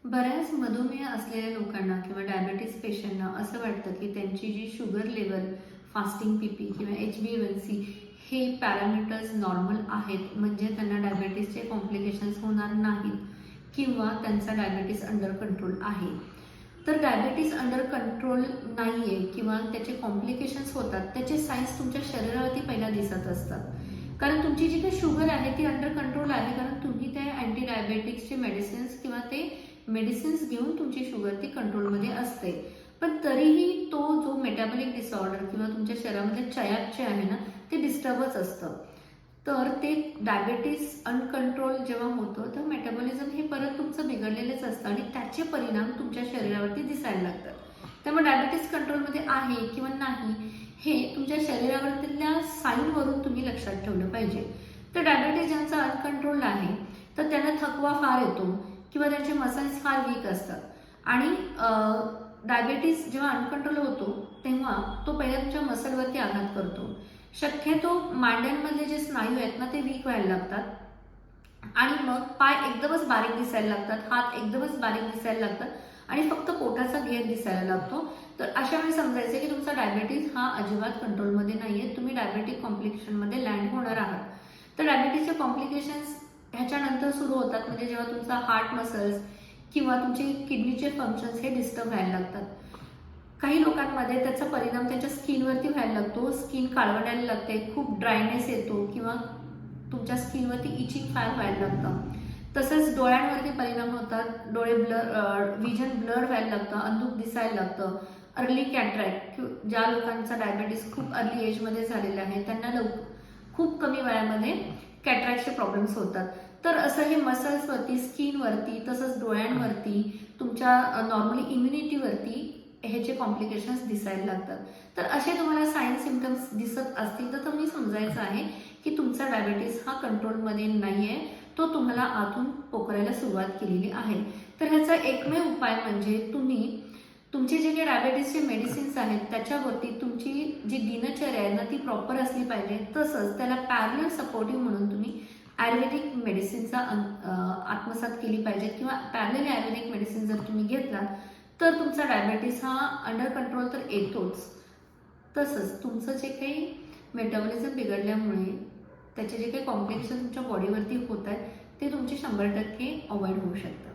बऱ्याच मधुमेह असलेल्या लोकांना किंवा डायबिटीज पेशंटना असं वाटतं की त्यांची जी शुगर लेवल, फास्टिंग पीपी किंवा HbA1c हे पॅरामीटर्स नॉर्मल आहेत, म्हणजे त्यांना डायबिटीजचे कॉम्प्लिकेशन्स होणार नाहीत किंवा त्यांचा डायबिटीज अंडर कंट्रोल आहे. तर डायबिटीज अंडर कंट्रोल नाही आहे किंवा त्याचे कॉम्प्लिकेशन्स होतात, त्याचे साईन्स तुमच्या शरीरावरती पहिला दिसत असतात. कारण तुमची जी काही शुगर आहे ती अंडर कंट्रोल आहे, कारण तुम्ही त्या अँटी डायबेटिक्सचे मेडिसिन्स किंवा ते मेडिसिन्स घेऊन तुमची शुगर ती कंट्रोलमध्ये असते. पण तरीही तो जो मेटाबॉलिक डिसऑर्डर किंवा तुमच्या शरीरामध्ये चयापचय आहे ना, ते डिस्टर्बच असतं. तर ते डायबिटीज अनकंट्रोल जेव्हा होतं तर मेटाबॉलिझम हे परत तुमचं बिघडलेलंच असतं आणि त्याचे परिणाम तुमच्या शरीरावरती दिसायला लागतात. त्यामुळे डायबिटीज कंट्रोलमध्ये आहे किंवा नाही हे तुमच्या शरीरावरतील्या साईनवरून तुम्ही लक्षात ठेवलं पाहिजे. तर डायबिटीज ज्यांचा अनकंट्रोल आहे तर त्यांना थकवा फार येतो किंवा त्यांचे मसल्स फार वीक असतात आणि डायबिटीज जेव्हा अनकंट्रोल होतो तेव्हा तो पहिल्या तुमच्या मसलवरती आघात करतो. शक्यतो मांड्यांमधले जे स्नायू आहेत ना ते वीक व्हायला लागतात आणि मग पाय एकदमच बारीक दिसायला लागतात, हात एकदमच बारीक दिसायला लागतात आणि फक्त पोटाचा घेर दिसायला लागतो. तर अशा वेळी समजायचं की तुमचा डायबिटीज हा अजिबात कंट्रोलमध्ये नाहीये, तुम्ही डायबेटिक कॉम्प्लिकेशनमध्ये लँड होणार आहात. तर डायबिटीजचे कॉम्प्लिकेशन्स ह्याच्यानंतर सुरू होतात, म्हणजे जेव्हा तुमचा हार्ट मसल्स किंवा तुमचे किडनीचे फंक्शन्स हे डिस्टर्ब व्हायला लागतात. काही लोकांमध्ये त्याचा परिणाम त्यांच्या स्किनवरती व्हायला लागतो, स्किन काळवंडायला लागते, खूप ड्रायनेस येतो किंवा तुमच्या स्किनवरती इचिंग फार व्हायला लागतं. तसंच डोळ्यांवरती परिणाम होतात, डोळे विजन ब्लर व्हायला लागतं, अंधुक दिसायला लागतं. अर्ली कॅटरॅक्ट, ज्या लोकांचा डायबिटीस खूप अर्ली एजमध्ये झालेला आहे त्यांना खूप कमी वयामध्ये कॅटरॅक्टचे प्रॉब्लेम्स होतात. तर असं हे मसल्सवरती, स्किनवरती, तसंच डोळ्यांवरती, तुमच्या नॉर्मली इम्युनिटीवरती ह्याचे कॉम्प्लिकेशन्स दिसायला लागतात. तर असे तुम्हाला साईन सिम्पटम्स दिसत असतील तर तुम्ही समजायचं आहे की तुमचा डायबिटीस हा कंट्रोलमध्ये नाही आहे, तो तुम्हाला आतून पोखरायला सुरुवात केलेली आहे. तर ह्याचा एकमेव उपाय म्हणजे तुम्ही तुमचे जे काही डायबिटीसचे मेडिसिन्स आहेत त्याच्यावरती तुमची जी दिनचर्या आहे ना ती प्रॉपर असली पाहिजे. तसंच त्याला पॅरलल सपोर्टिव्ह म्हणून तुम्ही आयुर्वेदिक मेडिसिनचा आत्मसात केली पाहिजे किंवा पॅरलल आयुर्वेदिक मेडिसिन जर तुम्ही घेतला तर तुमचा डायबिटीस हा अंडर कंट्रोल तर येतोच. तसंच तुमचं जे काही मेटाबॉलिझम बिघडल्यामुळे त्याचे जे काही कॉम्प्लिकेशन तुमच्या बॉडीवरती होत आहेत ते तुमचे 100% अवॉइड होऊ शकतात.